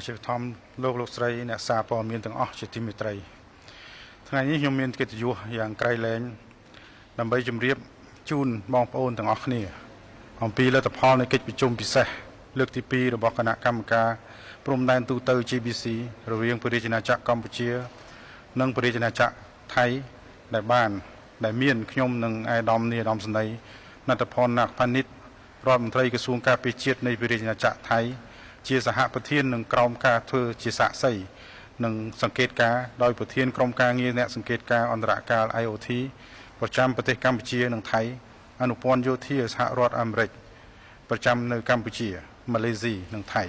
ជាធម្មលោកស្រីអ្នកសារព័ត៌មានទាំងអស់ជាទីមេត្រីថ្ងៃនេះខ្ញុំមានកិត្តិយសយ៉ាងក្រៃលែងដើម្បីជម្រាបជូនបងប្អូនទាំងអស់គ្នាអំពីលទ្ធផលនៃកិច្ចប្រជុំពិសេសលើកទី2របស់គណៈកម្មការព្រំដែនទូទៅ GBC រវាងព្រះរាជាណាចក្រកម្ពុជានិងព្រះរាជាណាចក្រថៃដែលមានខ្ញុំនិងអាយដាមនីអាដាមសនីណត្តផនណាក់ផានិតរដ្ឋមន្ត្រីក្រសួងការពារជាតិនៃព្រះរាជាណាចក្រថៃជាសហប្រធាននឹងក្រុមការធ្វើជាសាក្សីនិងសង្កេតការដោយប្រធានក្រុមការងារអ្នកសង្កេតការអន្តរកាល IOT ប្រចាំប្រទេសកម្ពុជានិងថៃអនុព័ន្ធយោធាសហរដ្ឋអាមេរិកប្រចាំនៅកម្ពុជាម៉ាឡេស៊ីនិងថៃ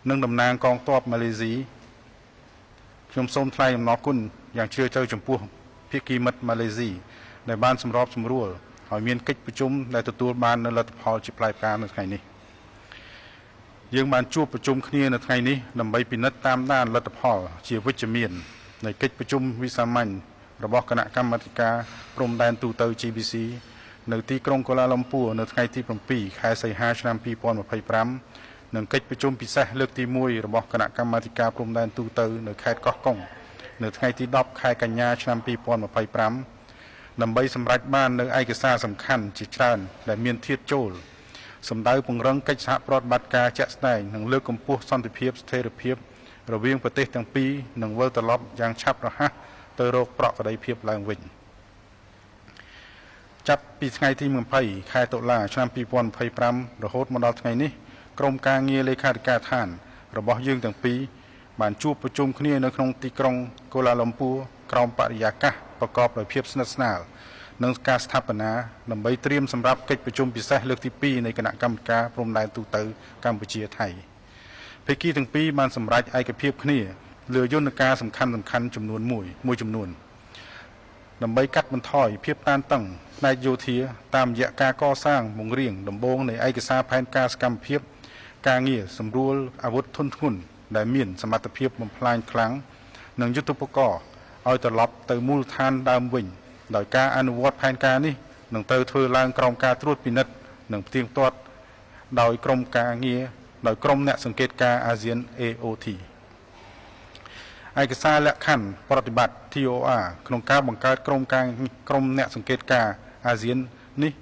និងតំណាងកងទ័ពម៉ាឡេស៊ីខ្ញុំសូមថ្លែងអំណរគុណយ៉ាងជ្រាលជ្រៅចំពោះភាគីមិត្តម៉ាឡេស៊ីដែលបានសម្របសម្រួលឲ្យមានកិច្ចប្រជុំដែលទទួលបាននូវលទ្ធផលជាផ្លែផ្កានៅថ្ងៃនេះយើងបានជួបប្រជុំគ្នានៅថ្ងៃនេះដើម្បីពិនិត្យតាមដានលទ្ធផលជាវិជ្ជមាននៃកិច្ចប្រជុំវិសាមញ្ញរបស់គណៈកម្មាធិការព្រំដែនទូទៅ GBC នៅទីក្រុងកូឡាឡុំពួរនៅថ្ងៃទី7ខែសីហាឆ្នាំ2025និងកិច្ចប្រជុំពិសេសលើកទី1របស់គណៈកម្មាធិការព្រំដែនទូទៅនៅខេត្តកោះកុងនៅថ្ងៃទី10ខែកញ្ញាឆ្នាំ2025ដើម្បីសម្រេចបាននូវឯកសារសំខាន់ជាច្រើនដែលមានធាតុចូលសម្ដៅពង្រឹងកិច្ចសហប្រតិបត្តិការជាក់ស្ដែងនិងលើកកម្ពស់សន្តិភាពស្ថិរភាពរវាងប្រទេសទាំងពីរនិងវិលត្រឡប់យ៉ាងឆាប់រហ័សទៅរកប្រក្រតីភាពឡើងវិញចាប់ពីថ្ងៃទី20ខែតុលាឆ្នាំ2025រហូតមកដល់ថ្ងៃនេះក្រុមការងារលេខាធិការដ្ឋានរបស់យើងទាំងពីរបានជួបប្រជុំគ្នានៅក្នុងទីក្រុងកូឡាឡុំពួរក្រោមបរិយាកាសប្រកបដោយភាពស្និទ្ធស្នាលនិងការស្ថាបនាដើម្បីត្រៀមសម្រាប់កិច្ចប្រជុំពិសេសលើកទី2នៃគណៈកម្មការព្រំដែនទូទៅកម្ពុជាថៃភាគីទាំងពីរបានសម្រេចឯកភាពគ្នាលើយន្តការសំខាន់ចំនួនមួយចំនួនដើម្បីកាត់បន្ថយភាពតានតឹងផ្នែកយោធាតាមរយៈការកសាងបង្រៀងដំបូងនៃឯកសារផែនការសកម្មភាពការងារសម្រួលអាវុធធុនធ្ងន់ដែលមានសមត្ថភាពបំផ្លាញខ្លាំងនិងយុទ្ធពកឲ្យត្រឡប់ទៅមូលដ្ឋានដើមវិញដោយការអនុវត្តផែនការនេះនឹងត្រូវធ្វើឡើងក្រោមការត្រួតពិនិត្យនិងផ្ទៀងផ្ទាត់ដោយក្រុមការងារដោយក្រុមអ្នកសង្កេតការអាស៊ាន AOT ឯកសារលក្ខខណ្ឌប្រតិបត្តិ TOR ក្នុងការបង្កើតក្រុមអ្នកសង្កេតការអាស៊ាននេះ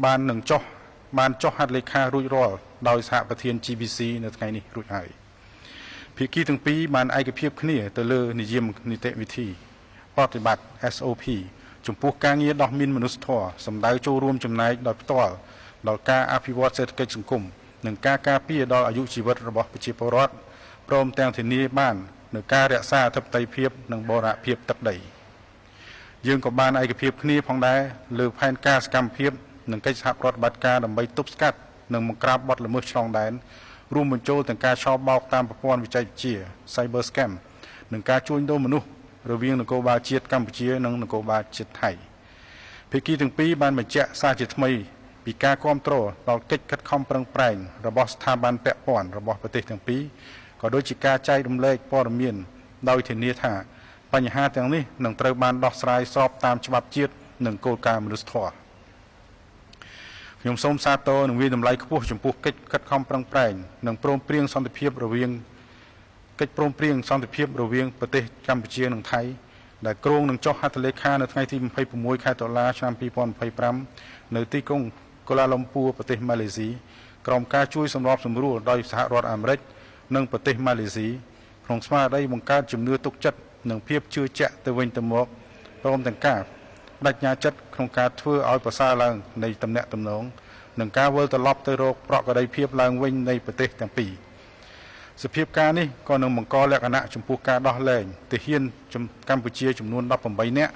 បានចុះហត្ថលេខារួចរាល់ដោយសហប្រធាន GBC នៅថ្ងៃនេះរួចហើយភាគីទាំងពីរបានឯកភាពគ្នាទៅលើនិយមនីតិវិធីប្រតិបត្តិ SOP ចំពោះការងារដោះមានមនុស្សធម៌សម្ដៅចូលរួមចំណែកដោយផ្ទាល់ដល់ការអភិវឌ្ឍសេដ្ឋកិច្ចសង្គមនិងការការពារដល់អាយុជីវិតរបស់ប្រជាពលរដ្ឋព្រមទាំងធានាបាននូវការរក្សាអធិបតេយ្យភាពនិងបូរណភាពទឹកដីយើងក៏បានឯកភាពគ្នាផងដែរលើផែនការសកម្មភាពនិងកិច្ចសហប្រតិបត្តិការដើម្បីទប់ស្កាត់និងបង្ក្រាបបទល្មើសឆ្លងដែនរួមបញ្ចូលទាំងការឆោបបោកតាមប្រព័ន្ធវិទ្យា Cyber Scam និងការជួញដូរមនុស្សរវាងនគរបាលជាតិកម្ពុជានិងនគរបាលជាតិថៃភាគីទាំងពីរបានបញ្ជាក់សារជាថ្មីពីការគាំទ្រដល់កិច្ចខិតខំប្រឹងប្រែងរបស់ស្ថាប័នពាក់ព័ន្ធរបស់ប្រទេសទាំងពីរក៏ដូចជាការចែករំលែកព័ត៌មានដោយធានាថាបញ្ហាទាំងនេះនឹងត្រូវបានដោះស្រាយស្របតាមច្បាប់ជាតិនិងគោលការណ៍មនុស្សធម៌ខ្ញុំសូមសាទរនិងវាយតម្លៃខ្ពស់ចំពោះកិច្ចខិតខំប្រឹងប្រែងនិងព្រមព្រៀងសន្តិភាពរវាងប្រទេសកម្ពុជានិងថៃដែលគ្រោងនឹងចុះហត្ថលេខានៅថ្ងៃទី26ខែតុលាឆ្នាំ2025នៅទីក្រុងកូឡាឡុំពួរប្រទេសម៉ាឡេស៊ីក្រោមការជួយសម្របសម្រួលដោយសហរដ្ឋអាមេរិកនិងប្រទេសម៉ាឡេស៊ីក្នុងស្មារតីបង្កើតជំនឿទុកចិត្តនិងភាពជឿជាក់ទៅវិញទៅមកព្រមទាំងការបដិញ្ញាចិត្តក្នុងការធ្វើឲ្យប្រសើរឡើងនៃទំនាក់ទំនងនិងការវិលត្រឡប់ទៅរកប្រក្រតីភាពឡើងវិញនៃប្រទេសទាំងពីរសភាពការនេះក៏នឹងបង្កលក្ខណៈចំពោះការដោះលែងទាហានកម្ពុជាចំនួន18នាក់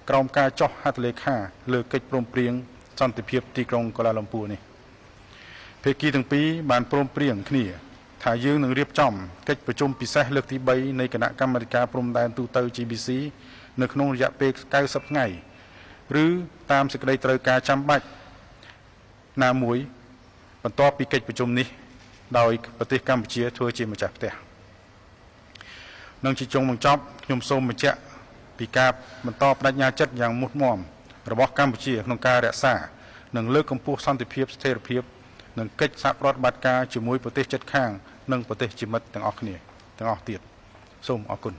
ក្រោមការចុះហត្ថលេខាលើកិច្ចព្រមព្រៀងសន្តិភាពទីក្រុងកូឡាឡុំពួរនេះភាគីទាំងពីរបានព្រមព្រៀងគ្នាថាយើងនឹងរៀបចំកិច្ចប្រជុំពិសេសលើកទី3នៃគណៈកម្មាធិការព្រំដែនទូទៅ GBC នៅក្នុងរយៈពេល90ថ្ងៃឬតាមសេចក្តីត្រូវការចាំបាច់ណាមួយបន្ទាប់ពីកិច្ចប្រជុំនេះដោយប្រទេសកម្ពុជាធ្វើជាម្ចាស់ផ្ទះនឹងជាចុងបញ្ចប់ខ្ញុំសូមបញ្ជាក់ពីការបន្តបដិញ្ញាចិត្តយ៉ាងមុតមាំរបស់កម្ពុជាក្នុងការរក្សានិងលើកកម្ពស់សន្តិភាពស្ថិរភាពនិងកិច្ចសហប្រតិបត្តិការជាមួយប្រទេសជិតខាង និងប្រទេសជាមិត្តទាំងអស់គ្នាទាំងអស់ទៀតសូមអរគុណ